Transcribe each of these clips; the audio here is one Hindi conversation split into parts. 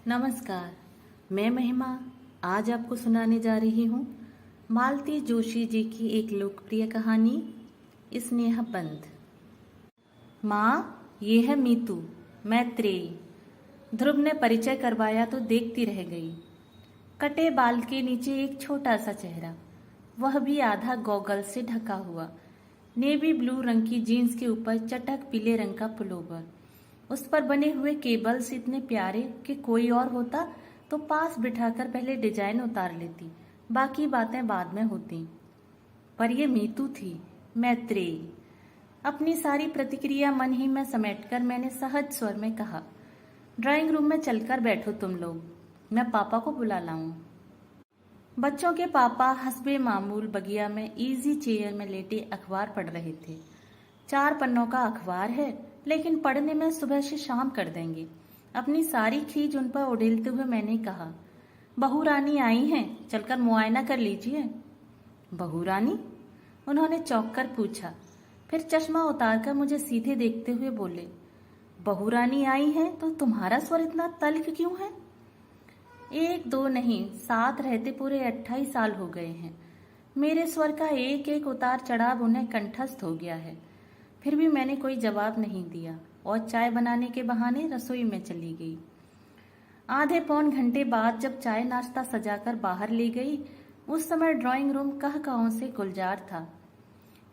नमस्कार। मैं महिमा आज आपको सुनाने जा रही हूँ मालती जोशी जी की एक लोकप्रिय कहानी स्नेहबंध। माँ, ये है मीतू, मैत्रेयी। ध्रुव ने परिचय करवाया तो देखती रह गई। कटे बाल के नीचे एक छोटा सा चेहरा, वह भी आधा गॉगल से ढका हुआ। नेवी ब्लू रंग की जीन्स के ऊपर चटक पीले रंग का पुलोवर। उस पर बने हुए केबल्स इतने प्यारे कि कोई और होता तो पास बिठाकर पहले डिजाइन उतार लेती, बाकी बातें बाद में होती। पर ये मीतू थी, मैत्रेयी। अपनी सारी प्रतिक्रिया मन ही में समेटकर मैंने सहज स्वर में कहा, ड्राइंग रूम में चलकर बैठो तुम लोग, मैं पापा को बुला लाऊं। बच्चों के पापा हस्बे मामूल बगिया में इजी चेयर में लेटे अखबार पढ़ रहे थे। 4 पन्नों का अखबार है, लेकिन पढ़ने में सुबह से शाम कर देंगे। अपनी सारी खीज उन पर उड़ेलते हुए मैंने कहा, बहू रानी आई हैं, चलकर मुआयना कर लीजिए। बहू रानी? उन्होंने चौंक कर पूछा, फिर चश्मा उतारकर मुझे सीधे देखते हुए बोले, बहू रानी आई हैं तो तुम्हारा स्वर इतना तल्ख क्यों है? 1 2 नहीं, साथ रहते पूरे 28 साल हो गए हैं। मेरे स्वर का एक एक उतार चढ़ाव उन्हें कंठस्थ हो गया है। फिर भी मैंने कोई जवाब नहीं दिया और चाय बनाने के बहाने रसोई में चली गई। आधे पौन घंटे बाद जब चाय नाश्ता सजाकर बाहर ले गई, उस समय ड्राइंग रूम कह-कहों से गुलजार था।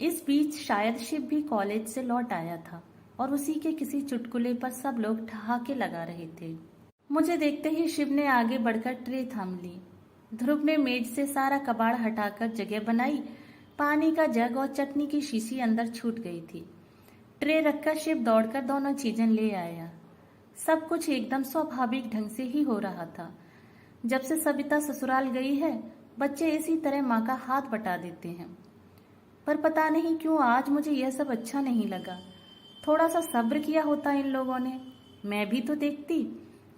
इस बीच शायद शिव भी कॉलेज से लौट आया था और उसी के किसी चुटकुले पर सब लोग ठहाके लगा रहे थे। मुझे देखते ही शिव ने आगे बढ़कर ट्रे थाम ली। ध्रुव ने मेज से सारा कबाड़ हटाकर जगह बनाई। पानी का जग और चटनी की शीशी अंदर छूट गई थी। ट्रे रखकर शिव दौड़कर दोनों चीजें ले आया। सब कुछ एकदम स्वाभाविक ढंग से ही हो रहा था। जब से सविता ससुराल गई है, बच्चे इसी तरह माँ का हाथ बटा देते हैं। पर पता नहीं क्यों आज मुझे यह सब अच्छा नहीं लगा। थोड़ा सा सब्र किया होता इन लोगों ने, मैं भी तो देखती।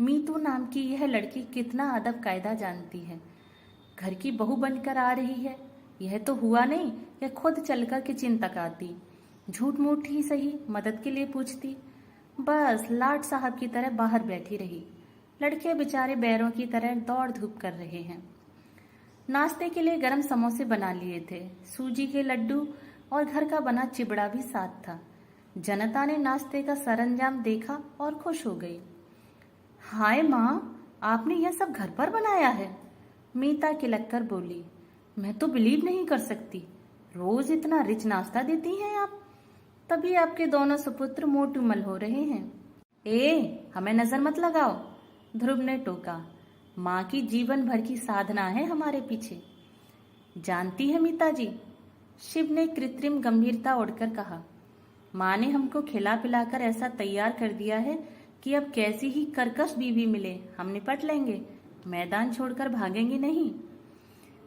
मीतू नाम की यह लड़की कितना अदब कायदा जानती है। घर की बहू बनकर आ रही है। यह तो हुआ नहीं कि खुद चलकर किचन तक आती, झूठ मूठ ही सही मदद के लिए पूछती। बस लाट साहब की तरह बाहर बैठी रही। लड़के बेचारे बैरों की तरह दौड़ धूप कर रहे हैं। नाश्ते के लिए गरम समोसे बना लिए थे, सूजी के लड्डू और घर का बना चिबड़ा भी साथ था। जनता ने नाश्ते का सरंजाम देखा और खुश हो गई। हाय माँ, आपने यह सब घर पर बनाया है? मीता किलक कर बोली। मैं तो बिलीव नहीं कर सकती, रोज इतना रिच नाश्ता देती हैं आप। तभी आपके दोनों सुपुत्र मोटूमल हो रहे हैं। हमें नजर मत लगाओ, ध्रुव ने टोका। माँ की जीवन भर की साधना है हमारे पीछे। जानती है मीता जी, शिव ने कृत्रिम गंभीरता ओढ़कर कहा, माँ ने हमको खिला पिलाकर ऐसा तैयार कर दिया है कि अब कैसी ही कर्कश बीवी मिले हम निपट लेंगे, मैदान छोड़कर भागेंगे नहीं।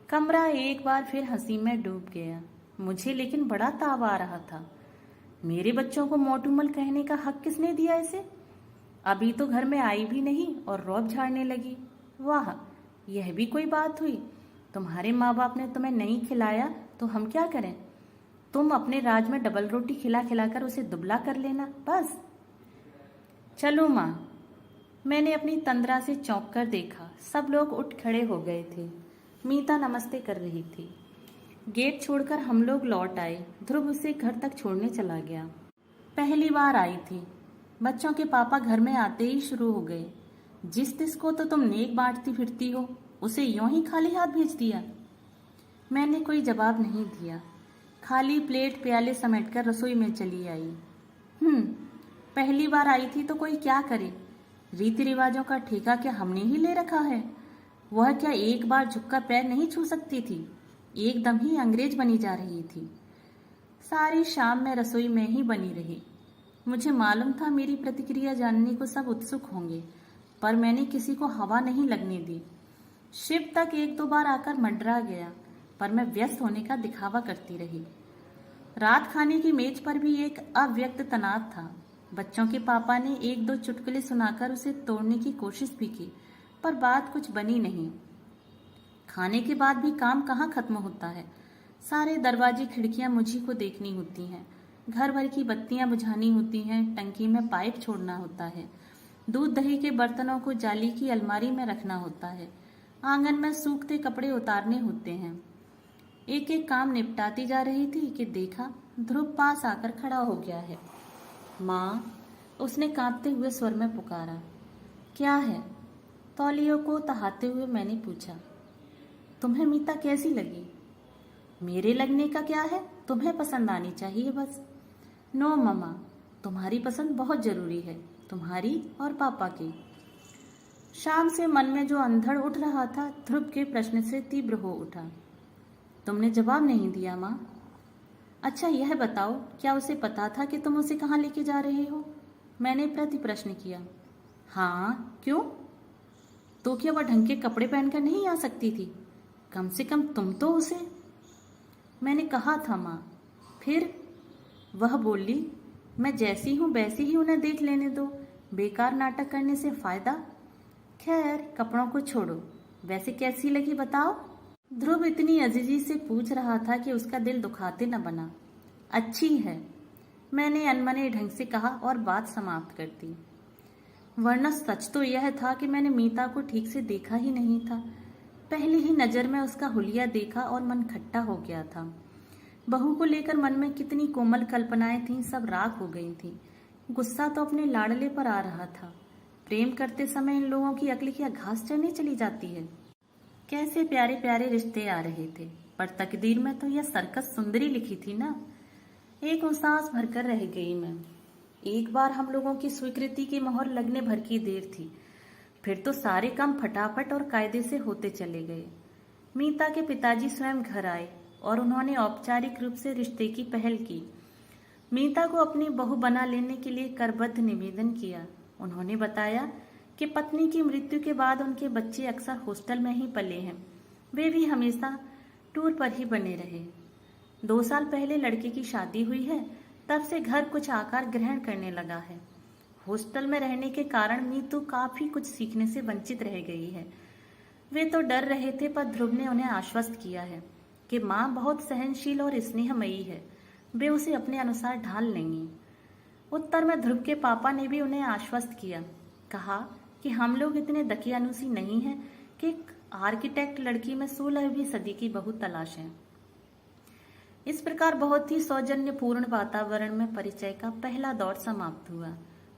कमरा एक बार फिर हंसी में डूब गया। मुझे लेकिन बड़ा ताव आ रहा था। मेरे बच्चों को मोटूमल कहने का हक किसने दिया इसे? अभी तो घर में आई भी नहीं और रौब झाड़ने लगी। वाह, यह भी कोई बात हुई? तुम्हारे माँ बाप ने तुम्हें नहीं खिलाया तो हम क्या करें? तुम अपने राज में डबल रोटी खिला खिलाकर उसे दुबला कर लेना बस। चलो माँ। मैंने अपनी तंद्रा से चौंक कर देखा। सब लोग उठ खड़े हो गए थे। मीता नमस्ते कर रही थी। गेट छोड़कर हम लोग लौट आए। ध्रुव उसे घर तक छोड़ने चला गया। पहली बार आई थी। बच्चों के पापा घर में आते ही शुरू हो गए, जिस तिस को तो तुम नेक बांटती फिरती हो, उसे यूं ही खाली हाथ भेज दिया। मैंने कोई जवाब नहीं दिया। खाली प्लेट प्याले समेटकर रसोई में चली आई। पहली बार आई थी तो कोई क्या करे? रीति रिवाजों का ठेका क्या हमने ही ले रखा है? वह क्या एक बार झुककर पैर नहीं छू सकती थी? एकदम ही अंग्रेज बनी जा रही थी। सारी शाम मैं रसोई में ही बनी रही। मुझे मालूम था मेरी प्रतिक्रिया जानने को सब उत्सुक होंगे, पर मैंने किसी को हवा नहीं लगने दी। शिव तक 1-2 बार आकर मंडरा गया, पर मैं व्यस्त होने का दिखावा करती रही। रात खाने की मेज पर भी एक अव्यक्त तनाव था। बच्चों के पापा ने 1-2 चुटकुले सुनाकर उसे तोड़ने की कोशिश भी की, पर बात कुछ बनी नहीं। खाने के बाद भी काम कहाँ खत्म होता है। सारे दरवाजे खिड़कियां मुझी को देखनी होती हैं। घर भर की बत्तियां बुझानी होती हैं, टंकी में पाइप छोड़ना होता है। दूध दही के बर्तनों को जाली की अलमारी में रखना होता है। आंगन में सूखते कपड़े उतारने होते हैं। एक एक काम निपटाती जा रही थी कि देखा, ध्रुव पास आकर खड़ा हो गया है। माँ, उसने कांपते हुए स्वर में पुकारा। क्या है? तौलियों को तहाते हुए मैंने पूछा। तुम्हें मीता कैसी लगी? मेरे लगने का क्या है, तुम्हें पसंद आनी चाहिए बस। नो मम्मा, तुम्हारी पसंद बहुत जरूरी है, तुम्हारी और पापा की। शाम से मन में जो अंधड़ उठ रहा था ध्रुव के प्रश्न से तीव्र हो उठा। तुमने जवाब नहीं दिया माँ। अच्छा यह बताओ, क्या उसे पता था कि तुम उसे कहाँ लेके जा रहे हो? मैंने प्रति प्रश्न किया। हाँ, क्यों? तो क्या वह ढंग के कपड़े पहनकर नहीं आ सकती थी? कम से कम तुम तो उसे। मैंने कहा था माँ। फिर? वह बोली, मैं जैसी हूँ वैसी ही उन्हें देख लेने दो, बेकार नाटक करने से फायदा। खैर, कपड़ों को छोड़ो, वैसे कैसी लगी बताओ? ध्रुव इतनी अजीजी से पूछ रहा था कि उसका दिल दुखाते न बना। अच्छी है, मैंने अनमने ढंग से कहा और बात समाप्त कर दी। वरना सच तो यह था कि मैंने मीता को ठीक से देखा ही नहीं था। पहली ही नजर में उसका हुलिया देखा और मन खट्टा हो गया था। बहू को लेकर मन में कितनी कोमल कल्पनाएं थीं, सब राख हो गई थीं। गुस्सा तो अपने लाडले पर आ रहा था। प्रेम करते समय इन लोगों की अक्ल क्या घास चढ़ने चली जाती है? कैसे प्यारे प्यारे रिश्ते आ रहे थे, पर तकदीर में तो यह सर्कस सुंदरी लिखी थी ना। एक सांस भरकर रह गई मैं। एक बार हम लोगों की स्वीकृति की मोहर लगने भर की देर थी, फिर तो सारे काम फटाफट और कायदे से होते चले गए। मीता के पिताजी स्वयं घर आए और उन्होंने औपचारिक रूप से रिश्ते की पहल की। मीता को अपनी बहू बना लेने के लिए करबद्ध निवेदन किया। उन्होंने बताया कि पत्नी की मृत्यु के बाद उनके बच्चे अक्सर हॉस्टल में ही पले हैं। वे भी हमेशा टूर पर ही बने रहे। 2 साल पहले लड़के की शादी हुई है, तब से घर कुछ आकार ग्रहण करने लगा है। हॉस्टल में रहने के कारण मीतू काफी कुछ सीखने से वंचित रह गई है। वे तो डर रहे थे, पर ध्रुव ने उन्हें आश्वस्त किया है कि माँ बहुत सहनशील और स्नेहमयी है, वे उसे अपने अनुसार ढाल लेंगी। उत्तर में ध्रुव के पापा ने भी उन्हें आश्वस्त किया। कहा कि हम लोग इतने दकियानुसी नहीं हैं कि एक आर्किटेक्ट लड़की में 16वीं सदी की बहू तलाश है। इस प्रकार बहुत ही सौजन्यपूर्ण वातावरण में परिचय का पहला दौर समाप्त हुआ।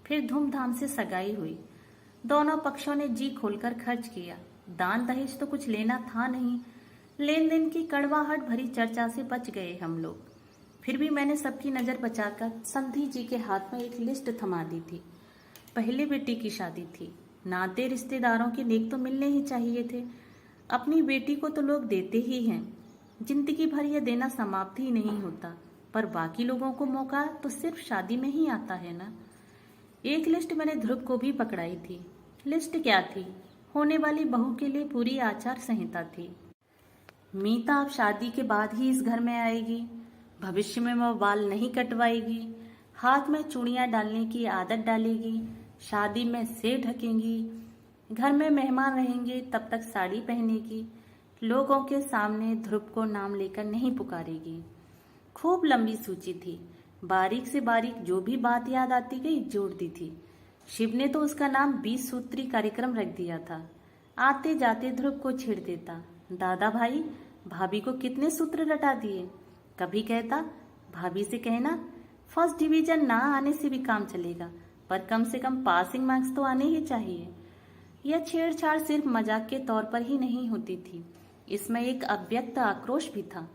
फिर धूमधाम से सगाई हुई। दोनों पक्षों ने जी खोलकर खर्च किया। दान दहेज तो कुछ लेना था नहीं। लेन देन की कड़वाहट भरी चर्चा से बच गए हम लोग। फिर भी मैंने सबकी नजर बचाकर संधी जी के हाथ में एक लिस्ट थमा दी थी। पहले बेटी की शादी थी। नाते रिश्तेदारों के नेक तो मिलने ही चाहिए थे। अपनी बेटी को तो लोग देते ही हैं। जिंदगी भर यह देना समाप्त ही नहीं होता, पर बाकी लोगों को मौका तो सिर्फ शादी में ही आता है ना। एक लिस्ट मैंने ध्रुव को भी पकड़ाई थी। लिस्ट क्या थी? होने वाली बहू के लिए पूरी आचार संहिता थी। मीता अब शादी के बाद ही इस घर में आएगी। भविष्य में वह बाल नहीं कटवाएगी। हाथ में चूड़ियां डालने की आदत डालेगी। शादी में सिर ढकेंगी। घर में मेहमान रहेंगे तब तक साड़ी पहनेगी। लोगों के सामने ध्रुव को नाम लेकर नहीं पुकारेगी। खूब लंबी सूची थी। बारीक से बारीक जो भी बात याद आती गई जोड़ दी थी। शिव ने तो उसका नाम 20 सूत्री कार्यक्रम रख दिया था। आते जाते ध्रुव को छेड़ देता, दादा भाई भाभी को कितने सूत्र रटा दिए। कभी कहता, भाभी से कहना फर्स्ट डिवीजन ना आने से भी काम चलेगा, पर कम से कम पासिंग मार्क्स तो आने ही चाहिए। यह छेड़छाड़ सिर्फ मजाक के तौर पर ही नहीं होती थी, इसमें एक अव्यक्त आक्रोश भी था।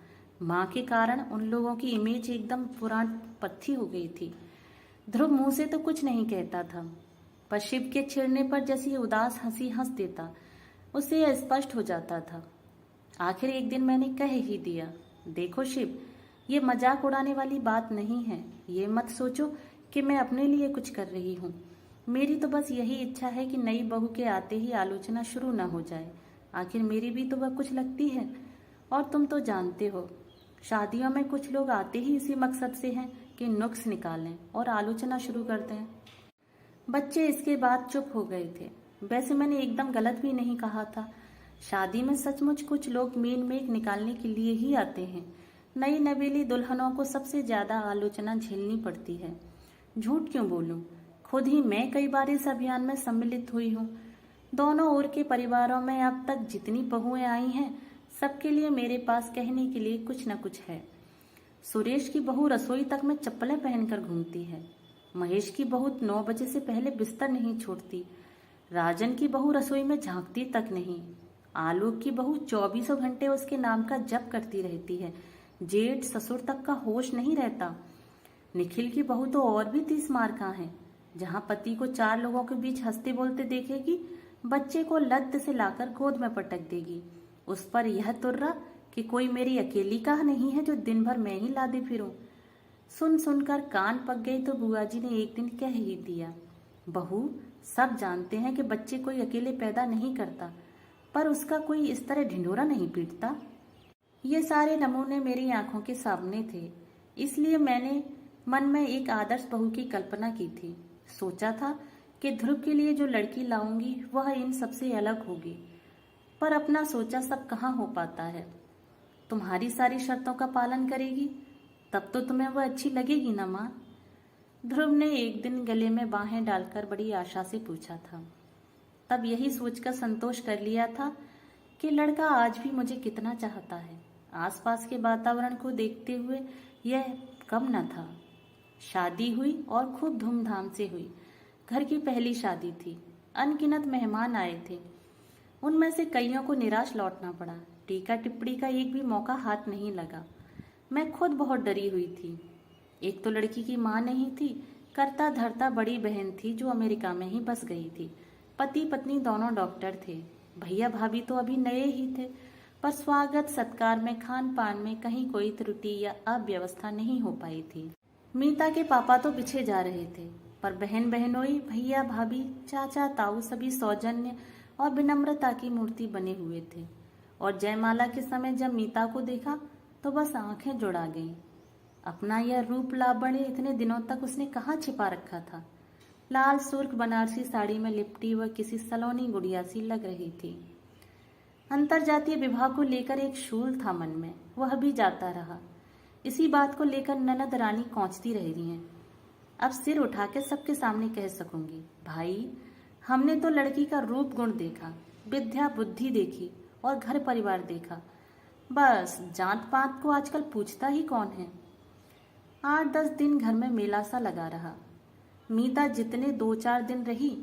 माँ के कारण उन लोगों की इमेज एकदम पुरान पत्थी हो गई थी। ध्रुव मुंह से तो कुछ नहीं कहता था, पर शिव के छेड़ने पर जैसी उदास हंसी हंस देता, उससे यह स्पष्ट हो जाता था। आखिर एक दिन मैंने कह ही दिया, देखो शिव, ये मजाक उड़ाने वाली बात नहीं है। ये मत सोचो कि मैं अपने लिए कुछ कर रही हूँ। मेरी तो बस यही इच्छा है कि नई बहू के आते ही आलोचना शुरू ना हो जाए। आखिर मेरी भी तो वह कुछ लगती है, और तुम तो जानते हो शादियों में कुछ लोग आते ही इसी मकसद से हैं कि नुक्स निकालें और आलोचना शुरू कर दें। बच्चे इसके बाद चुप हो गए थे। वैसे मैंने एकदम गलत भी नहीं कहा था। शादी में सचमुच कुछ लोग मेन मेक निकालने के लिए ही आते हैं। नई नवेली दुल्हनों को सबसे ज्यादा आलोचना झेलनी पड़ती है। झूठ क्यों बोलूं, खुद ही मैं कई बार इस अभियान में सम्मिलित हुई हूँ। दोनों ओर के परिवारों में अब तक जितनी बहुएं आई हैं, सबके लिए मेरे पास कहने के लिए कुछ न कुछ है। सुरेश की बहू रसोई तक में चप्पलें पहनकर घूमती है। महेश की बहू 9 बजे से पहले बिस्तर नहीं छोड़ती। राजन की बहू रसोई में झांकती तक नहीं। आलोक की बहू 24 घंटे उसके नाम का जप करती रहती है। जेठ ससुर तक का होश नहीं रहता। निखिल की बहू तो और भी 30 मार का है। जहां पति को 4 लोगों के बीच हंसते बोलते देखेगी, बच्चे को लत से लाकर गोद में पटक देगी। उस पर यह तुर्रा कि कोई मेरी अकेली का नहीं है जो दिन भर मैं ही लादे फिरूं। सुन सुनकर कान पक गई तो बुआ जी ने एक दिन कह ही दिया, बहू, सब जानते हैं कि बच्चे कोई अकेले पैदा नहीं करता, पर उसका कोई इस तरह ढिंढोरा नहीं पीटता। ये सारे नमूने मेरी आंखों के सामने थे, इसलिए मैंने मन में एक आदर्श बहू की कल्पना की थी। सोचा था कि ध्रुव के लिए जो लड़की लाऊंगी वह इन सबसे अलग होगी, पर अपना सोचा सब कहाँ हो पाता है। तुम्हारी सारी शर्तों का पालन करेगी तब तो तुम्हें वह अच्छी लगेगी ना माँ? ध्रुव ने एक दिन गले में बाहें डालकर बड़ी आशा से पूछा था। तब यही सोचकर संतोष कर लिया था कि लड़का आज भी मुझे कितना चाहता है। आसपास के वातावरण को देखते हुए यह कम न था। शादी हुई और खूब धूमधाम से हुई। घर की पहली शादी थी। अनगिनत मेहमान आए थे। उनमें से कईयों को निराश लौटना पड़ा। टीका टिप्पणी का एक भी मौका हाथ नहीं लगा। मैं खुद बहुत डरी हुई थी। एक तो लड़की की माँ नहीं थी, करता धरता बड़ी बहन थी जो अमेरिका में ही बस गई थी। पति पत्नी दोनों डॉक्टर थे। भैया भाभी तो अभी नए ही थे, पर स्वागत सत्कार में, खान पान में कहीं कोई त्रुटि या अव्यवस्था नहीं हो पाई थी। मीता के पापा तो पीछे जा रहे थे, पर बहन बहनोई, भैया भाभी, चाचा ताऊ सभी सौजन्य और विनम्रता की मूर्ति बने हुए थे। और जयमाला के समय जब मीता को देखा तो बस आंखें जुड़ा गईं। अपना यह रूप लावण्य इतने दिनों तक उसने कहाँ छिपा रखा था। लाल सुर्ख बनारसी साड़ी में लिपटी वह किसी सलोनी गुड़िया सी लग रही थी। अंतरजातीय विवाह को लेकर एक शूल था मन में, वह भी जाता रहा। इसी बात को लेकर ननद रानी कोंचती रह रही हैं। अब सिर उठा के सबके सामने कह सकूंगी, भाई, हमने तो लड़की का रूप गुण देखा, विद्या बुद्धि देखी और घर परिवार देखा, बस जात पात को आजकल पूछता ही कौन है। 8-10 दिन घर में मेला सा लगा रहा। मीता जितने 2-4 दिन रही,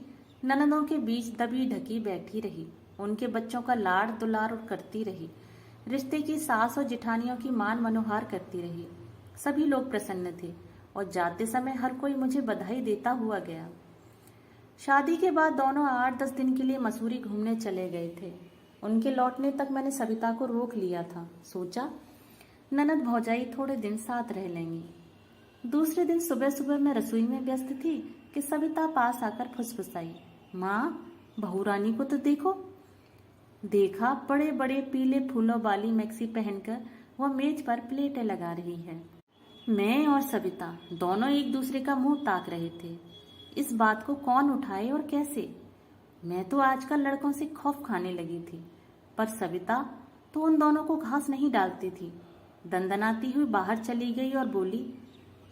ननदों के बीच दबी ढकी बैठी रही। उनके बच्चों का लाड़ दुलार करती रही। रिश्ते की सास और जिठानियों की मान मनोहार करती रही। सभी लोग प्रसन्न थे और जाते समय हर कोई मुझे बधाई देता हुआ गया। शादी के बाद दोनों 8-10 दिन के लिए मसूरी घूमने चले गए थे। उनके लौटने तक मैंने सविता को रोक लिया था। सोचा ननद भौजाई थोड़े दिन साथ रह लेंगी। दूसरे दिन सुबह सुबह मैं रसोई में व्यस्त थी कि सविता पास आकर फुसफुसाई, माँ, बहू रानी को तो देखो। देखा, बड़े बड़े पीले फूलों वाली मैक्सी पहनकर वह मेज पर प्लेटें लगा रही है। मैं और सविता दोनों एक दूसरे का मुंह ताक रहे थे। इस बात को कौन उठाए और कैसे? मैं तो आजकल लड़कों से खौफ खाने लगी थी, पर सविता तो उन दोनों को घास नहीं डालती थी। दंदनाती हुई बाहर चली गई और बोली,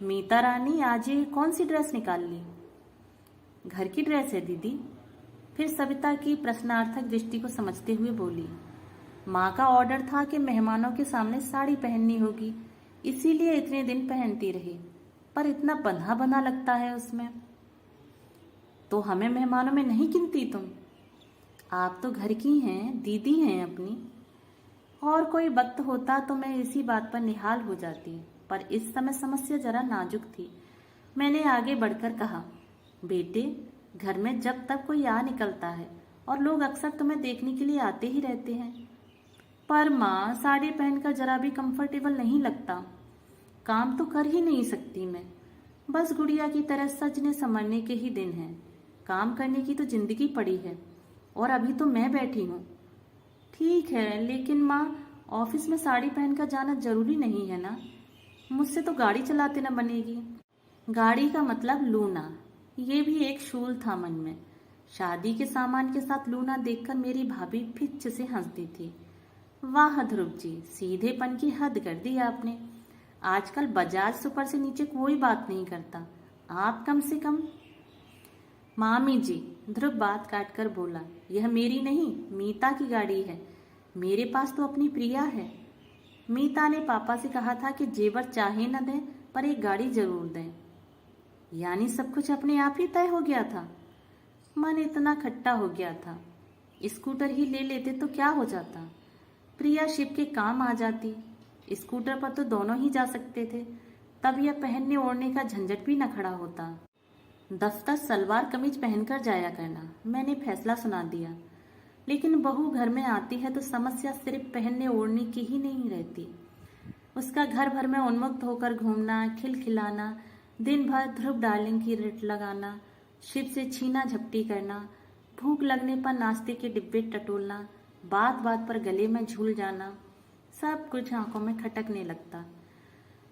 मीता रानी, आज ये कौन सी ड्रेस निकाल ली? घर की ड्रेस है दीदी। फिर सविता की प्रश्नार्थक दृष्टि को समझते हुए बोली, माँ का ऑर्डर था कि मेहमानों के सामने साड़ी पहननी होगी, इसीलिए इतने दिन पहनती रही, पर इतना बंधा बंधा लगता है उसमें। तो हमें मेहमानों में नहीं गिनती तुम? आप तो घर की हैं, दीदी हैं अपनी। और कोई वक्त होता तो मैं इसी बात पर निहाल हो जाती, पर इस समय समस्या जरा नाजुक थी। मैंने आगे बढ़कर कहा, बेटे, घर में जब तक कोई आ निकलता है और लोग अक्सर तुम्हें देखने के लिए आते ही रहते हैं, पर माँ, साड़ी पहनकर जरा भी कंफर्टेबल नहीं लगता। काम तो कर ही नहीं सकती मैं। बस गुड़िया की तरह सजने संवरने के ही दिन हैं। काम करने की तो जिंदगी पड़ी है और अभी तो मैं बैठी हूँ। ठीक है, लेकिन माँ, ऑफिस में साड़ी पहनकर जाना जरूरी नहीं है ना? मुझसे तो गाड़ी चलाते न बनेगी। गाड़ी का मतलब लूना, ये भी एक शूल था मन में। शादी के सामान के साथ लूना देखकर मेरी भाभी फिच से हंसती थी। वाह ध्रुव जी, सीधेपन की हद कर दी आपने। आजकल बजाज सुपर से नीचे कोई बात नहीं करता। आप कम से कम। मामी जी, ध्रुव बात काट कर बोला, यह मेरी नहीं मीता की गाड़ी है। मेरे पास तो अपनी प्रिया है। मीता ने पापा से कहा था कि जेवर चाहे न दें पर एक गाड़ी जरूर दें। यानी सब कुछ अपने आप ही तय हो गया था। मन इतना खट्टा हो गया था। स्कूटर ही ले लेते तो क्या हो जाता। प्रिया शिव के काम आ जाती। स्कूटर पर तो दोनों ही जा सकते थे। तब यह पहनने ओढ़ने का झंझट भी न खड़ा होता। दफ्तर सलवार कमीज पहनकर जाया करना, मैंने फैसला सुना दिया। लेकिन बहू घर में आती है तो समस्या सिर्फ पहनने ओढ़ने की ही नहीं रहती। उसका घर भर में उन्मुक्त होकर घूमना, खिलखिलाना, दिन भर ध्रुव डार्लिंग की रट लगाना, शिव से छीना झपटी करना, भूख लगने पर नाश्ते के डिब्बे टटोलना, बात बात पर गले में झूल जाना, सब कुछ आंखों में खटकने लगता।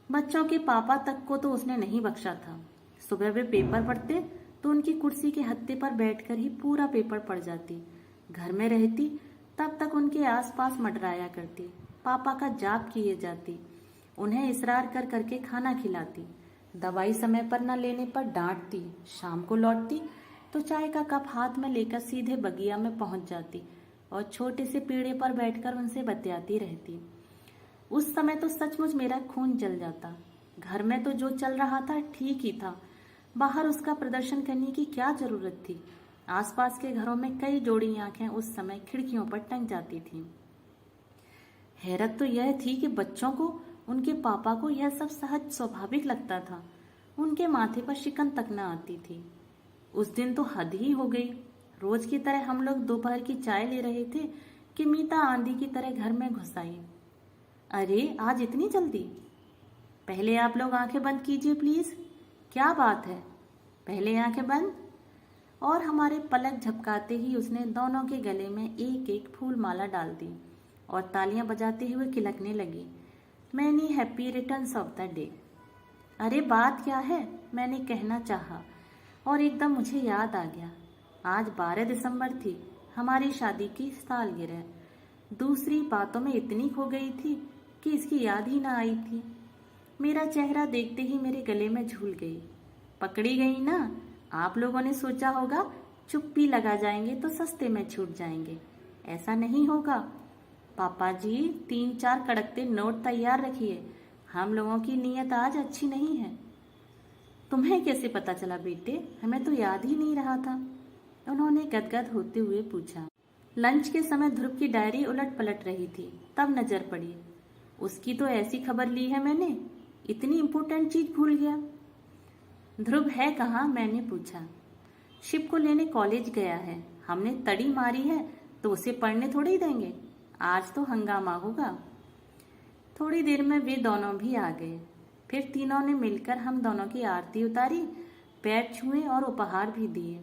बच्चों के पापा तक को तो उसने नहीं बख्शा था। सुबह वे पेपर पढ़ते तो उनकी कुर्सी के हत्थे पर बैठकर ही पूरा पेपर पढ़ जाती। घर में रहती तब तक उनके आसपास मंडराया करती, पापा का जाप किए जाती, उन्हें इसरार कर करके खाना खिलाती, दवाई समय पर न लेने पर डांटती। शाम को लौटती तो चाय का कप हाथ में लेकर सीधे बगिया में पहुंच जाती और छोटे से पेड़े पर बैठकर उनसे बतियाती रहती। उस समय तो सचमुच मेरा खून जल जाता। घर में तो जो चल रहा था ठीक ही था, बाहर उसका प्रदर्शन करने की क्या जरूरत थी। आसपास के घरों में कई जोड़ी आंखें उस समय खिड़कियों पर टंग जाती थीं। हैरत तो यह थी कि बच्चों को, उनके पापा को यह सब सहज स्वाभाविक लगता था। उनके माथे पर शिकन तक न आती थी। उस दिन तो हद ही हो गई। रोज की तरह हम लोग दोपहर की चाय ले रहे थे कि मीता आंधी की तरह घर में घुस आई। अरे आज इतनी जल्दी? पहले आप लोग आंखें बंद कीजिए प्लीज। क्या बात है? पहले आंखें बंद। और हमारे पलक झपकाते ही उसने दोनों के गले में एक एक फूल माला डाल दी और तालियां बजाते हुए किलकने लगी, many happy returns of the day. अरे बात क्या है, मैंने कहना चाहा और एकदम मुझे याद आ गया। आज 12 दिसंबर थी, हमारी शादी की सालगिरह। दूसरी बातों में इतनी खो गई थी कि इसकी याद ही ना आई थी। मेरा चेहरा देखते ही मेरे गले में झूल गई। पकड़ी गई ना। आप लोगों ने सोचा होगा चुप्पी लगा जाएंगे तो सस्ते में छूट जाएंगे। ऐसा नहीं होगा। पापा जी 3-4 कड़कते नोट तैयार रखिए, हम लोगों की नीयत आज अच्छी नहीं है। तुम्हें कैसे पता चला बेटे? हमें तो याद ही नहीं रहा था, उन्होंने गदगद होते हुए पूछा। लंच के समय ध्रुव की डायरी उलट पलट रही थी, तब नजर पड़ी। उसकी तो ऐसी खबर ली है मैंने, इतनी इम्पोर्टेंट चीज भूल गया। ध्रुव है कहाँ? मैंने पूछा। शिव को लेने कॉलेज गया है। हमने तड़ी मारी है तो उसे पढ़ने थोड़ी ही देंगे। आज तो हंगामा होगा। थोड़ी देर में वे दोनों भी आ गए। फिर तीनों ने मिलकर हम दोनों की आरती उतारी, पैर छुए और उपहार भी दिए।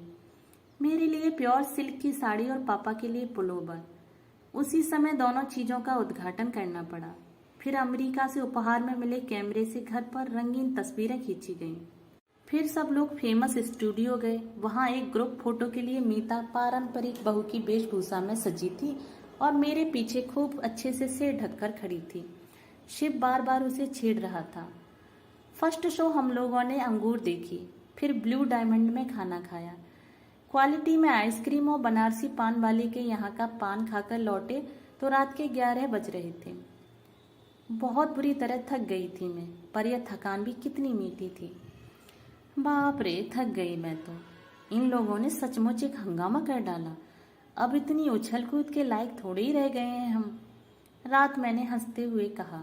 मेरे लिए प्योर सिल्क की साड़ी और पापा के लिए पुलोवर। उसी समय दोनों चीजों का उद्घाटन करना पड़ा। फिर अमेरिका से उपहार में मिले कैमरे से घर पर रंगीन तस्वीरें खींची गईं। फिर सब लोग फेमस स्टूडियो गए। वहां एक ग्रुप फोटो के लिए मीता पारंपरिक बहू की वेशभूषा में सजी थी और मेरे पीछे खूब अच्छे से सिर ढककर खड़ी थी। शिव बार बार उसे छेड़ रहा था। फर्स्ट शो हम लोगों ने अंगूर देखी, फिर ब्लू डायमंड में खाना खाया। क्वालिटी में आइसक्रीम और बनारसी पान वाले के यहाँ का पान खाकर लौटे तो रात के 11 बज रहे थे। बहुत बुरी तरह थक गई थी मैं, पर यह थकान भी कितनी मीठी थी। बाप रे, थक गई मैं तो। इन लोगों ने सचमुच एक हंगामा कर डाला। अब इतनी उछल कूद के लायक थोड़े ही रह गए हैं हम। रात मैंने हंसते हुए कहा,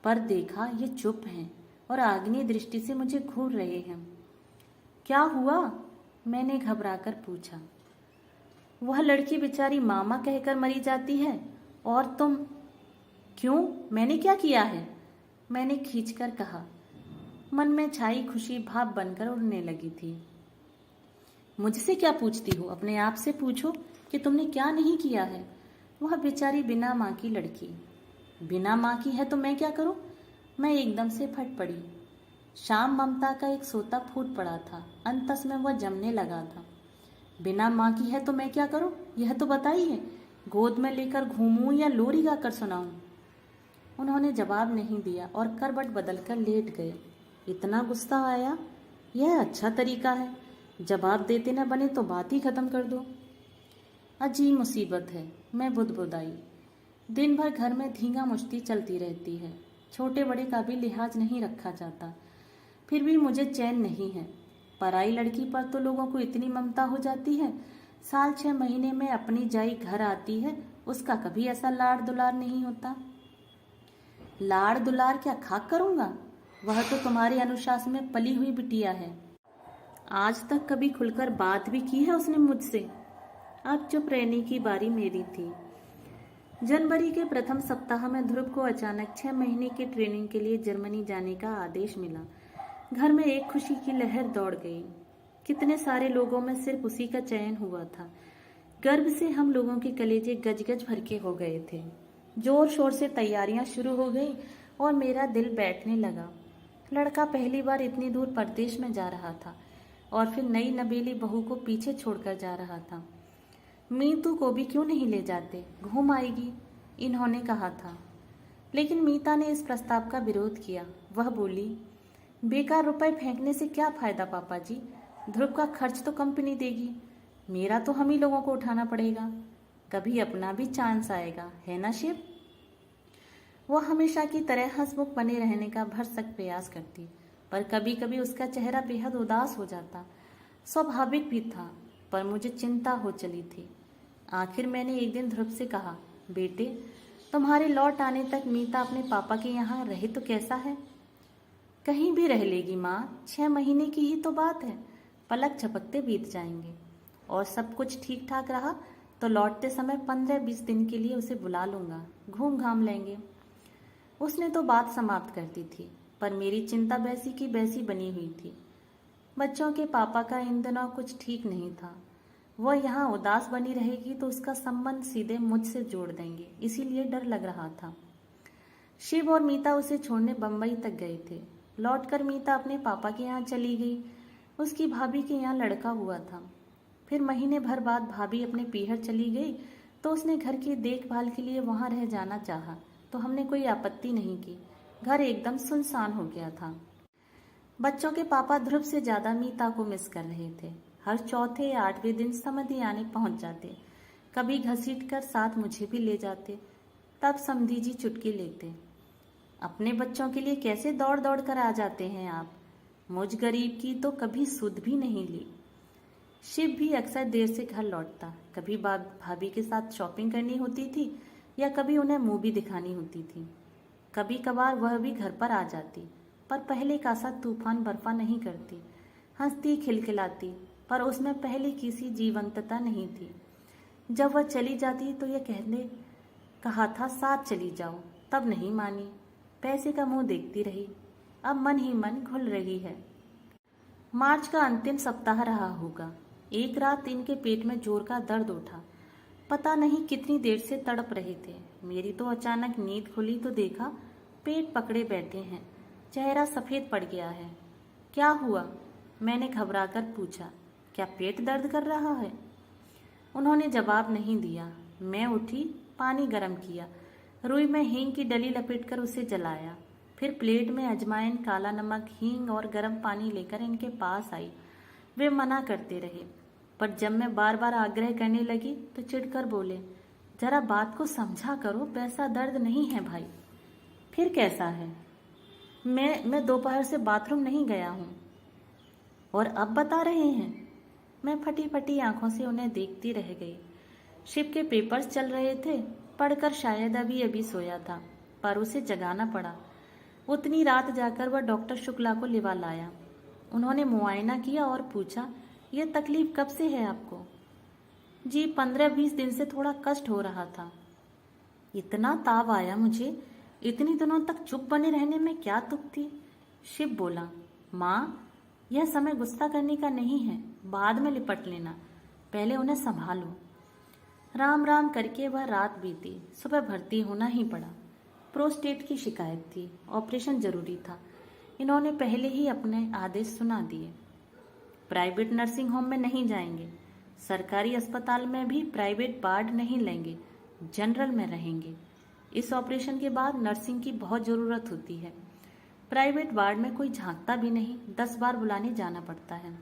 पर देखा ये चुप हैं और आग्नेय दृष्टि से मुझे घूर रहे हैं। क्या हुआ? मैंने घबराकर पूछा। वह लड़की बेचारी मामा कहकर मरी जाती है और तुम। क्यों, मैंने क्या किया है? मैंने खींचकर कहा। मन में छाई खुशी भाप बनकर उड़ने लगी थी। मुझसे क्या पूछती हो? अपने आप से पूछो कि तुमने क्या नहीं किया है। वह बेचारी बिना माँ की लड़की। बिना माँ की है तो मैं क्या करूं? मैं एकदम से फट पड़ी। शाम ममता का एक सोता फूट पड़ा था, अंतस में वह जमने लगा था। बिना माँ की है तो मैं क्या करूं, यह तो बताइए। गोद में लेकर घूमूं या लोरी गाकर सुनाऊं? उन्होंने जवाब नहीं दिया और करवट बदलकर लेट गए। इतना गुस्सा आया, यह अच्छा तरीका है। जवाब देते न बने तो बात ही खत्म कर दो। अजीब मुसीबत है, मैं बुदबुदाई। दिन भर घर में धींगा मुश्ती चलती रहती है, छोटे बड़े का भी लिहाज नहीं रखा जाता। फिर भी मुझे चैन नहीं है। पराई लड़की पर तो लोगों को इतनी ममता हो जाती है, साल 6 महीने में अपनी जाई घर आती है, उसका कभी ऐसा लाड़ दुलार नहीं होता। लाड़ दुलार क्या खाक करूंगा, वह तो तुम्हारे अनुशासन में पली हुई बिटिया है। आज तक कभी खुलकर बात भी की है उसने मुझसे। अब चुप रहने की बारी मेरी थी। जनवरी के प्रथम सप्ताह में ध्रुव को अचानक 6 महीने की ट्रेनिंग के लिए जर्मनी जाने का आदेश मिला। घर में एक खुशी की लहर दौड़ गई। कितने सारे लोगों में सिर्फ उसी का चयन हुआ था। गर्व से हम लोगों के कलेजे गजगज भर के हो गए थे। जोर शोर से तैयारियां शुरू हो गई और मेरा दिल बैठने लगा। लड़का पहली बार इतनी दूर परदेश में जा रहा था और फिर नई नबेली बहू को पीछे छोड़कर जा रहा था। मीतू को भी क्यों नहीं ले जाते, घूम आएगी, इन्होंने कहा था। लेकिन मीता ने इस प्रस्ताव का विरोध किया। वह बोली, बेकार रुपए फेंकने से क्या फायदा पापा जी, ध्रुव का खर्च तो कंपनी देगी, मेरा तो हम ही लोगों को उठाना पड़ेगा। कभी अपना भी चांस आएगा, है ना शिव? वह हमेशा की तरह हंसमुख बने रहने का भरसक प्रयास करती, पर कभी कभी उसका चेहरा बेहद उदास हो जाता। स्वाभाविक भी था, पर मुझे चिंता हो चली थी। आखिर मैंने एक दिन ध्रुव से कहा, बेटे, तुम्हारे लौट आने तक मीता अपने पापा के यहाँ रहे तो कैसा है? कहीं भी रह लेगी माँ, 6 महीने की ही तो बात है, पलक झपकते बीत जाएंगे। और सब कुछ ठीक ठाक रहा तो लौटते समय 15-20 दिन के लिए उसे बुला लूंगा, घूम घाम लेंगे। उसने तो बात समाप्त कर दी थी, पर मेरी चिंता वैसी की वैसी बनी हुई थी। बच्चों के पापा का इन दिनों कुछ ठीक नहीं था। वह यहाँ उदास बनी रहेगी तो उसका संबंध सीधे मुझसे जोड़ देंगे, इसीलिए डर लग रहा था। शिव और मीता उसे छोड़ने बम्बई तक गए थे। लौटकर मीता अपने पापा के यहाँ चली गई। उसकी भाभी के यहाँ लड़का हुआ था। फिर महीने भर बाद भाभी अपने पीहर चली गई तो उसने घर की देखभाल के लिए वहाँ रह जाना चाहा, तो हमने कोई आपत्ति नहीं की। घर एकदम सुनसान हो गया था। बच्चों के पापा ध्रुव से ज्यादा मीता को मिस कर रहे थे। हर चौथे या 8वें दिन समधी आने पहुंच जाते, कभी घसीट कर साथ मुझे भी ले जाते। तब समधी जी चुटकी लेते, अपने बच्चों के लिए कैसे दौड़ दौड़ कर आ जाते हैं आप, मुझ गरीब की तो कभी सुध भी नहीं ली। शिव भी अक्सर देर से घर लौटता, कभी भाभी के साथ शॉपिंग करनी होती थी या कभी उन्हें मूवी दिखानी होती थी। कभी कभार वह भी घर पर आ जाती, पर पहले का सा तूफान बर्फा नहीं करती। हंसती खिलखिलाती, पर उसमें पहले किसी जीवंतता नहीं थी। जब वह चली जाती तो यह कहने कहा था साथ चली जाओ, तब नहीं मानी, पैसे का मुंह देखती रही। अब मन ही मन घुल रही है। मार्च का अंतिम सप्ताह रहा होगा। एक रात इनके पेट में जोर का दर्द उठा। पता नहीं कितनी देर से तड़प रहे थे। मेरी तो अचानक नींद खुली तो देखा पेट पकड़े बैठे हैं, चेहरा सफेद पड़ गया है। क्या हुआ? मैंने घबराकर पूछा। क्या पेट दर्द कर रहा है? उन्होंने जवाब नहीं दिया। मैं उठी, पानी गर्म किया, रुई में हींग की डली लपेटकर उसे जलाया। फिर प्लेट में अजवाइन, काला नमक, हींग और गर्म पानी लेकर इनके पास आई। वे मना करते रहे, पर जब मैं बार बार आग्रह करने लगी तो चिढ़कर बोले, जरा बात को समझा करो, वैसा दर्द नहीं है भाई। फिर कैसा है? मैं दोपहर से बाथरूम नहीं गया हूँ। और अब बता रहे हैं? मैं फटी फटी आंखों से उन्हें देखती रह गई। शिव के पेपर्स चल रहे थे, पढ़कर शायद अभी अभी सोया था, पर उसे जगाना पड़ा। उतनी रात जाकर वह डॉक्टर शुक्ला को लिवा लाया। उन्होंने मुआयना किया और पूछा, यह तकलीफ कब से है आपको? जी 15-20 दिन से थोड़ा कष्ट हो रहा था। इतना ताव आया मुझे, इतनी दिनों तक चुप बने रहने में क्या तुक थी? शिव बोला, माँ, यह समय गुस्सा करने का नहीं है, बाद में लिपट लेना, पहले उन्हें संभालो। राम राम करके वह रात बीती। सुबह भर्ती होना ही पड़ा। प्रोस्टेट की शिकायत थी, ऑपरेशन जरूरी था। इन्होंने पहले ही अपने आदेश सुना दिए। प्राइवेट नर्सिंग होम में नहीं जाएंगे, सरकारी अस्पताल में भी प्राइवेट वार्ड नहीं लेंगे, जनरल में रहेंगे। इस ऑपरेशन के बाद नर्सिंग की बहुत ज़रूरत होती है। प्राइवेट वार्ड में कोई झांकता भी नहीं, 10 बार बुलाने जाना पड़ता है।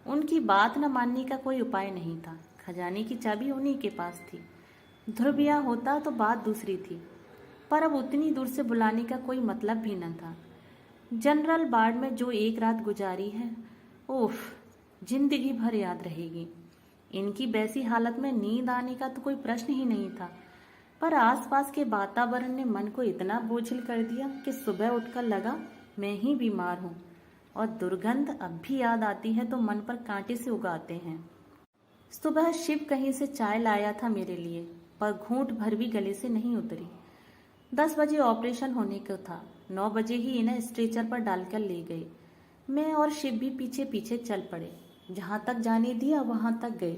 उनकी बात न मानने का कोई उपाय नहीं था। खजाने की चाबी उन्हीं के पास थी। ध्रुव यहाँ होता तो बात दूसरी थी, पर अब उतनी दूर से बुलाने का कोई मतलब भी न था। जनरल वार्ड में जो एक रात गुजारी है, उफ, जिंदगी भर याद रहेगी। इनकी वैसी हालत में नींद आने का तो कोई प्रश्न ही नहीं था, पर आसपास के वातावरण ने मन को इतना बोझिल कर दिया कि सुबह उठकर लगा मैं ही बीमार हूँ, और दुर्गंध अब भी याद आती है तो मन पर कांटे से उगाते हैं। सुबह शिव कहीं से चाय लाया था मेरे लिए, पर घूंट भर भी गले से नहीं उतरी। 10 बजे ऑपरेशन होने को था। 9 बजे ही इन्हें स्ट्रेचर पर डालकर ले गए। मैं और शिव भी पीछे पीछे चल पड़े। जहां तक जाने दिया वहां तक गए।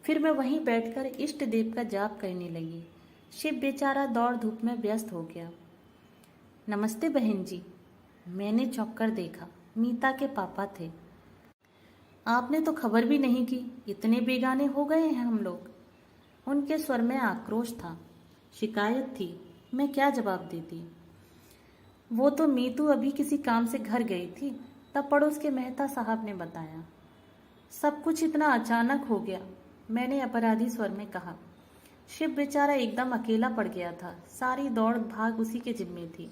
फिर मैं वहीं बैठकर इष्ट देव का जाप करने लगी। शिव बेचारा दौड़ धूप में व्यस्त हो गया। नमस्ते बहन जी। मैंने चौंक कर देखा, मीता के पापा थे। आपने तो खबर भी नहीं की, इतने बेगाने हो गए हैं हम लोग। उनके स्वर में आक्रोश था, शिकायत थी। मैं क्या जवाब देती। वो तो मीतू अभी किसी काम से घर गई थी, तब पड़ोस के मेहता साहब ने बताया। सब कुछ इतना अचानक हो गया, मैंने अपराधी स्वर में कहा। शिव बेचारा एकदम अकेला पड़ गया था। सारी दौड़ भाग उसी के जिम्मे थी।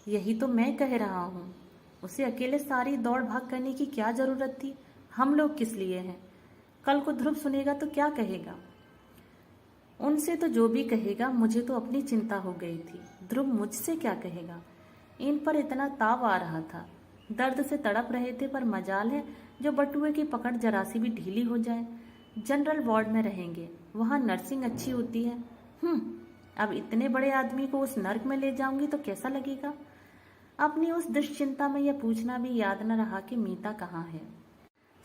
यही तो मैं कह रहा हूँ, उसे अकेले सारी दौड़ भाग करने की क्या जरूरत थी। हम लोग किस लिए हैं। कल को ध्रुव सुनेगा तो क्या कहेगा। उनसे तो जो भी कहेगा, मुझे तो अपनी चिंता हो गई थी। ध्रुव मुझसे क्या कहेगा। इन पर इतना ताव आ रहा था। दर्द से तड़प रहे थे, पर मजाल है जो बटुए की पकड़ जरा सी भी ढीली हो जाए। जनरल वार्ड में रहेंगे, वहां नर्सिंग अच्छी होती है। अब इतने बड़े आदमी को उस नर्क में ले जाऊंगी तो कैसा लगेगा। अपनी उस दुश्चिंता में यह पूछना भी याद न रहा कि मीता कहाँ है।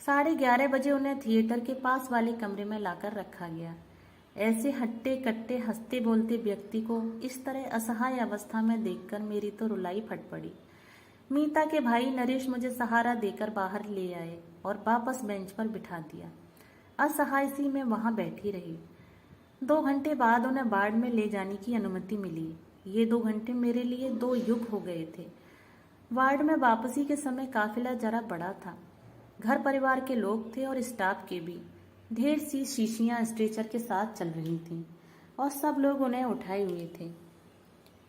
11:30 बजे उन्हें थिएटर के पास वाले कमरे में लाकर रखा गया। ऐसे हट्टे कट्टे हंसते बोलते व्यक्ति को इस तरह असहाय अवस्था में देखकर मेरी तो रुलाई फट पड़ी। मीता के भाई नरेश मुझे सहारा देकर बाहर ले आए और वापस बेंच पर बिठा दिया। असहाय सी मैं वहां बैठी रही। 2 घंटे बाद उन्हें वार्ड में ले जाने की अनुमति मिली। ये 2 घंटे मेरे लिए 2 युग हो गए थे। वार्ड में वापसी के समय काफिला जरा बड़ा था। घर परिवार के लोग थे और स्टाफ के भी। ढेर सी शीशियां स्ट्रेचर के साथ चल रही थीं और सब लोग उन्हें उठाए हुए थे।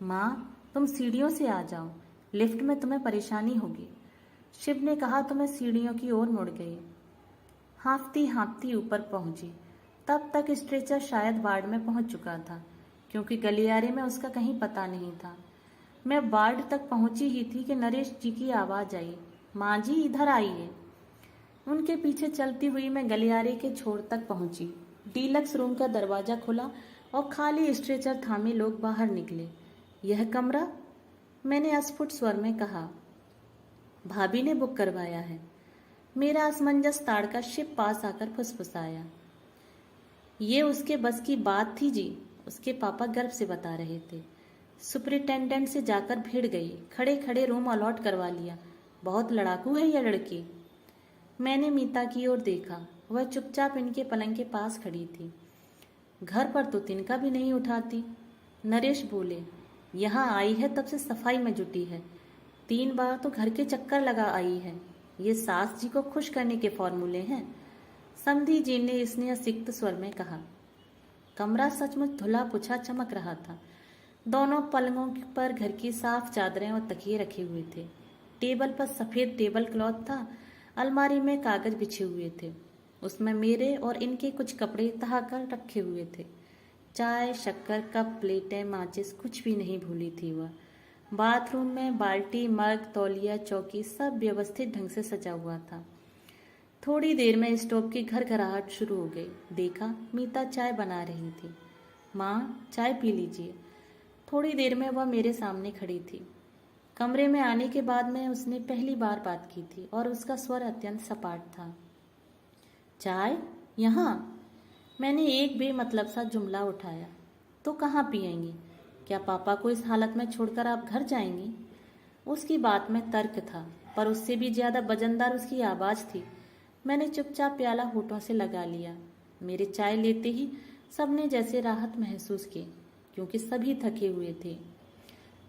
माँ, तुम सीढ़ियों से आ जाओ, लिफ्ट में तुम्हें परेशानी होगी, शिव ने कहा तो मैं सीढ़ियों की ओर मुड़ गई। हाँफती हाँफती ऊपर पहुंची। तब तक स्ट्रेचर शायद वार्ड में पहुंच चुका था, क्योंकि गलियारे में उसका कहीं पता नहीं था। मैं वार्ड तक पहुंची ही थी कि नरेश जी की आवाज आई, माँ जी इधर आइए। उनके पीछे चलती हुई मैं गलियारे के छोर तक पहुंची। डीलक्स रूम का दरवाजा खुला और खाली स्ट्रेचर थामे लोग बाहर निकले। यह कमरा, मैंने अस्फुट स्वर में कहा। भाभी ने बुक करवाया है। मेरा असमंजस ताड़कर शिव पास आकर फुसफुसाया। ये उसके बस की बात थी जी, उसके पापा गर्व से बता रहे थे। सुपरिटेंडेंट से जाकर भिड़ गई, खड़े खड़े रूम अलॉट करवा लिया। बहुत लड़ाकू है यह लड़की। मैंने मीता की ओर देखा। वह चुपचाप इनके पलंग के पास खड़ी थी। घर पर तो तिनका भी नहीं उठाती। नरेश बोले, यहाँ आई है तब से सफाई में जुटी है। 3 बार तो घर के चक्कर लगा आई है। ये सास जी को खुश करने के फॉर्मूले हैं, समधी जी ने स्नेह सिक्त स्वर में कहा। कमरा सचमुच धुला पुछा चमक रहा था। दोनों पलंगों पर घर की साफ चादरें और तकिए रखे हुए थे। टेबल पर सफेद टेबल क्लॉथ था। अलमारी में कागज बिछे हुए थे। उसमें मेरे और इनके कुछ कपड़े तहाकर रखे हुए थे। चाय, शक्कर, कप, प्लेटें, माचिस कुछ भी नहीं भूली थी वह। बाथरूम में बाल्टी, मग, तौलिया, चौकी सब व्यवस्थित ढंग से सजा हुआ था। थोड़ी देर में स्टोव की घरघराहट शुरू हो गई। देखा, मीता चाय बना रही थी। माँ, चाय पी लीजिए। थोड़ी देर में वह मेरे सामने खड़ी थी। कमरे में आने के बाद में उसने पहली बार बात की थी और उसका स्वर अत्यंत सपाट था। चाय यहाँ? मैंने एक बेमतलब सा जुमला उठाया। तो कहाँ पिएंगी? क्या पापा को इस हालत में छोड़कर आप घर जाएंगी? उसकी बात में तर्क था, पर उससे भी ज्यादा वजनदार उसकी आवाज थी। मैंने चुपचाप प्याला होठों से लगा लिया। मेरे चाय लेते ही सबने जैसे राहत महसूस की, क्योंकि सभी थके हुए थे।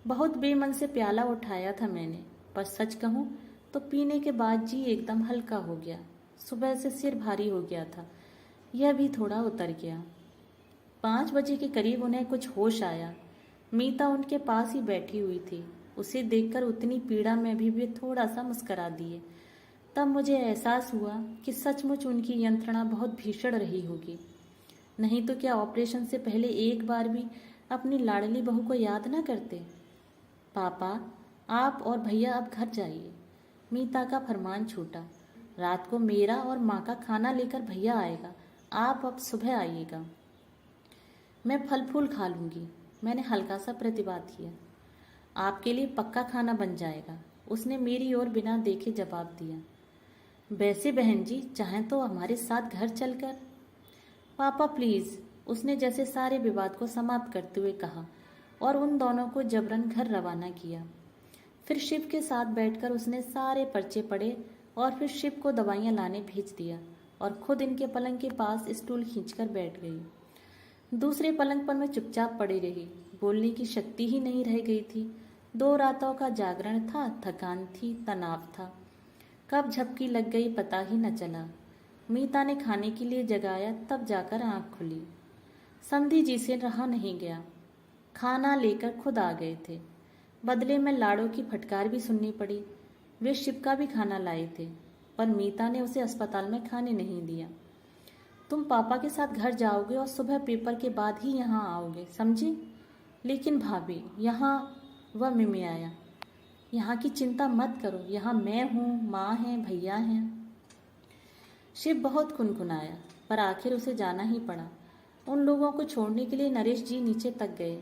बहुत बेमन से प्याला उठाया था मैंने, पर सच कहूं तो पीने के बाद जी एकदम हल्का हो गया। सुबह से सिर भारी हो गया था, यह भी थोड़ा उतर गया। 5 बजे के करीब उन्हें कुछ होश आया। मीता उनके पास ही बैठी हुई थी। उसे देखकर उतनी पीड़ा में भी वे थोड़ा सा मुस्करा दिए। तब मुझे एहसास हुआ कि सचमुच उनकी यंत्रणा बहुत भीषण रही होगी। नहीं तो क्या ऑपरेशन से पहले एक बार भी अपनी लाडली बहू को याद न करते। पापा, आप और भैया अब घर जाइए। मीता का फरमान छूटा। रात को मेरा और माँ का खाना लेकर भैया आएगा। आप अब सुबह आइएगा। मैं फल फूल खा लूँगी, मैंने हल्का सा प्रतिवाद किया। आपके लिए पक्का खाना बन जाएगा, उसने मेरी ओर बिना देखे जवाब दिया। वैसे बहन जी, चाहें तो हमारे साथ घर चलकर। पापा प्लीज़, उसने जैसे सारे विवाद को समाप्त करते हुए कहा और उन दोनों को जबरन घर रवाना किया। फिर शिव के साथ बैठकर उसने सारे पर्चे पढ़े और फिर शिव को दवाइयाँ लाने भेज दिया और खुद इनके पलंग के पास स्टूल खींचकर बैठ गई। दूसरे पलंग पर मैं चुपचाप पड़ी रही। बोलने की शक्ति ही नहीं रह गई थी। 2 रातों का जागरण था, थकान थी, तनाव था। कब झपकी लग गई पता ही न चला। मीता ने खाने के लिए जगाया, तब जाकर आंख खुली। समधी जी से रहा नहीं गया। खाना लेकर खुद आ गए थे। बदले में लाड़ों की फटकार भी सुननी पड़ी। वे शिव का भी खाना लाए थे, पर मीता ने उसे अस्पताल में खाने नहीं दिया। तुम पापा के साथ घर जाओगे और सुबह पेपर के बाद ही यहाँ आओगे, समझी? लेकिन भाभी, यहाँ वह मिमियाया, यहाँ की चिंता मत करो, यहाँ मैं हूँ, माँ है, भैया हैं। शिव बहुत कुनकुनाया, पर आखिर उसे जाना ही पड़ा। उन लोगों को छोड़ने के लिए नरेश जी नीचे तक गए।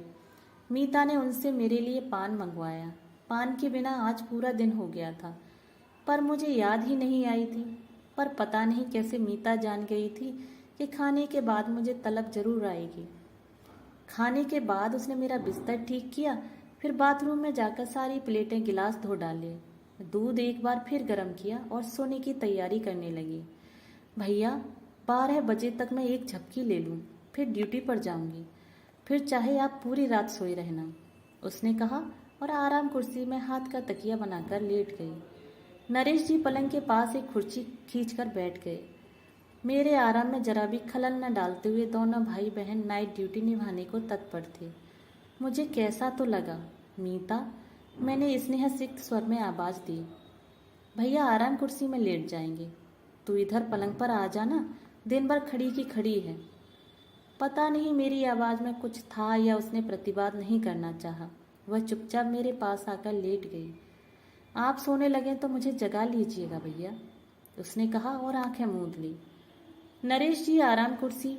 मीता ने उनसे मेरे लिए पान मंगवाया। पान के बिना आज पूरा दिन हो गया था, पर मुझे याद ही नहीं आई थी। पर पता नहीं कैसे मीता जान गई थी कि खाने के बाद मुझे तलब जरूर आएगी। खाने के बाद उसने मेरा बिस्तर ठीक किया, फिर बाथरूम में जाकर सारी प्लेटें गिलास धो डाले। दूध एक बार फिर गर्म किया और सोने की तैयारी करने लगी। भैया, 12 बजे तक मैं एक झपकी ले लूँ, फिर ड्यूटी पर जाऊंगी। फिर चाहे आप पूरी रात सोए रहना, उसने कहा और आराम कुर्सी में हाथ का तकिया बनाकर लेट गई। नरेश जी पलंग के पास एक कुर्सी खींचकर बैठ गए। मेरे आराम में जरा भी खलल न डालते हुए दोनों भाई बहन नाइट ड्यूटी निभाने को तत्पर थे। मुझे कैसा तो लगा। मीता, मैंने स्नेह सिक्त स्वर में आवाज़ दी। भैया आराम कुर्सी में लेट जाएंगे, तू इधर पलंग पर आ जाना, दिन भर खड़ी की खड़ी है। पता नहीं मेरी आवाज़ में कुछ था या उसने प्रतिवाद नहीं करना चाहा। वह चुपचाप मेरे पास आकर लेट गई। आप सोने लगे तो मुझे जगा लीजिएगा भैया, उसने कहा और आंखें मूंद ली। नरेश जी आराम कुर्सी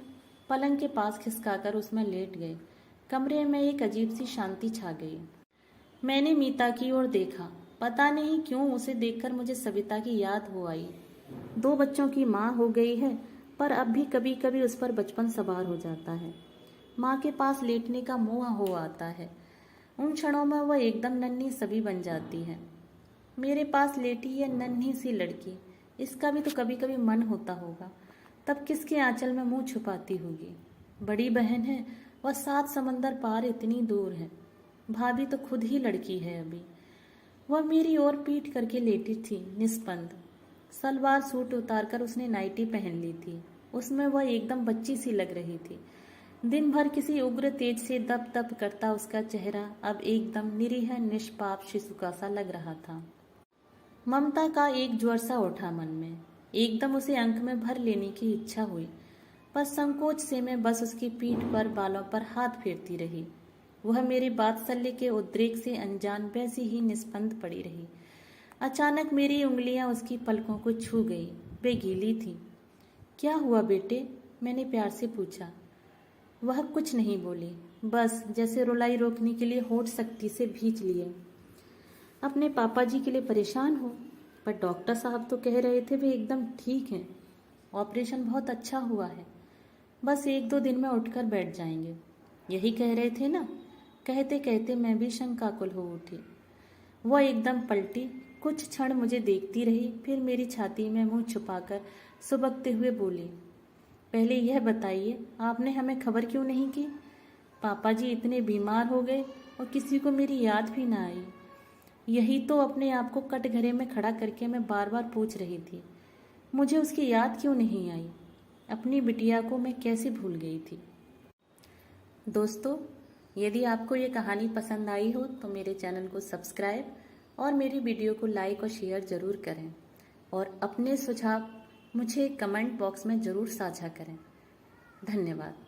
पलंग के पास खिसकाकर उसमें लेट गए। कमरे में एक अजीब सी शांति छा गई। मैंने मीता की ओर देखा। पता नहीं क्यों उसे देखकर मुझे सविता की याद हो आई। 2 बच्चों की माँ हो गई है, पर अब भी कभी कभी उस पर बचपन सवार हो जाता है। माँ के पास लेटने का मोह हो आता है। उन क्षणों में वह एकदम नन्ही सभी बन जाती है। मेरे पास लेटी है नन्ही सी लड़की, इसका भी तो कभी कभी मन होता होगा। तब किसके आंचल में मुंह छुपाती होगी। बड़ी बहन है, वह 7 समंदर पार इतनी दूर है। भाभी तो खुद ही लड़की है अभी। वह मेरी ओर पीठ करके लेटी थी, निस्पंद। सलवार सूट उतारकर उसने नाइटी पहन ली थी। उसमें वह एकदम बच्ची सी लग रही थी। दिन भर किसी उग्र तेज से दप दप करता उसका चेहरा अब एकदम निरीह निष्पाप शिशु सा लग रहा था। ममता का एक ज्वर सा उठा मन में। एकदम उसे अंक में भर लेने की इच्छा हुई, पर संकोच से मैं बस उसकी पीठ पर बालों पर हाथ फेरती रही। वह मेरी वात्सल्य के उद्रेक से अनजान वैसी ही निस्पंद पड़ी रही। अचानक मेरी उंगलियां उसकी पलकों को छू गई। वे गीली थी। क्या हुआ बेटे, मैंने प्यार से पूछा। वह कुछ नहीं बोली, बस जैसे रुलाई रोकने के लिए होठ सख्ती से भींच लिए। अपने पापा जी के लिए परेशान हो, पर डॉक्टर साहब तो कह रहे थे वे एकदम ठीक हैं। ऑपरेशन बहुत अच्छा हुआ है, बस 1-2 दिन में उठकर बैठ जाएंगे, यही कह रहे थे ना। कहते कहते मैं भी शंकाकुल हो उठी। वह एकदम पलटी, कुछ क्षण मुझे देखती रही, फिर मेरी छाती में मुंह छुपाकर सुबकते हुए बोली, पहले यह बताइए आपने हमें खबर क्यों नहीं की? पापा जी इतने बीमार हो गए और किसी को मेरी याद भी ना आई। यही तो अपने आप को कटघरे में खड़ा करके मैं बार बार पूछ रही थी। मुझे उसकी याद क्यों नहीं आई? अपनी बिटिया को मैं कैसे भूल गई थी? दोस्तों, यदि आपको ये कहानी पसंद आई हो तो मेरे चैनल को सब्सक्राइब और मेरी वीडियो को लाइक और शेयर ज़रूर करें और अपने सुझाव मुझे कमेंट बॉक्स में ज़रूर साझा करें। धन्यवाद।